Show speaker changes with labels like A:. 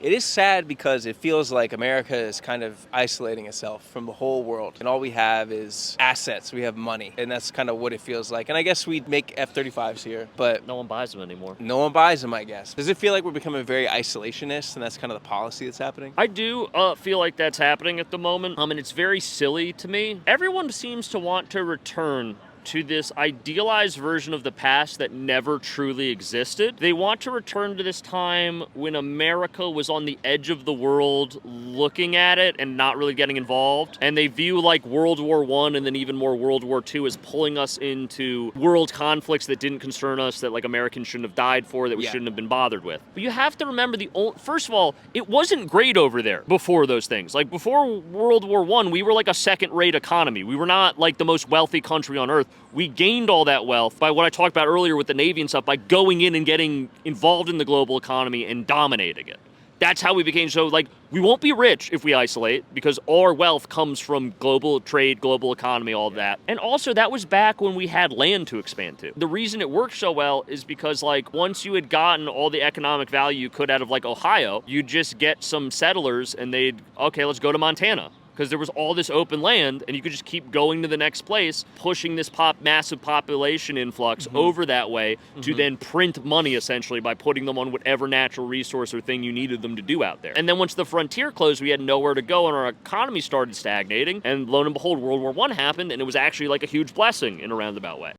A: It is sad because it feels like America is kind of isolating itself from the whole world. And all we have is assets. We have money. And that's kind of what it feels like. And I guess we make F-35s here, but
B: no one buys them anymore.
A: No one buys them, I guess. Does it feel like we're becoming very isolationist and that's kind of the policy that's happening?
B: I do feel like that's happening at the moment. And it's very silly to me. Everyone seems to want to return to this idealized version of the past that never truly existed. They want to return to this time when America was on the edge of the world looking at it and not really getting involved. And they view like World War I and then even more World War II as pulling us into world conflicts that didn't concern us, that like Americans shouldn't have died for, that we shouldn't have been bothered with. But you have to remember first of all, it wasn't great over there before those things. Like before World War I, we were like a second-rate economy. We were not like the most wealthy country on earth. We gained all that wealth by what I talked about earlier with the Navy and stuff, by going in and getting involved in the global economy and dominating it. That's how we became so, like, we won't be rich if we isolate because our wealth comes from global trade, global economy, all of that. And also, that was back when we had land to expand to. The reason it worked so well is because, like, once you had gotten all the economic value you could out of, like, Ohio, you'd just get some settlers and they'd, okay, let's go to Montana. Because there was all this open land, and you could just keep going to the next place, pushing this massive population influx over that way to then print money, essentially, by putting them on whatever natural resource or thing you needed them to do out there. And then once the frontier closed, we had nowhere to go, and our economy started stagnating, and lo and behold, World War I happened, and it was actually like a huge blessing in a roundabout way.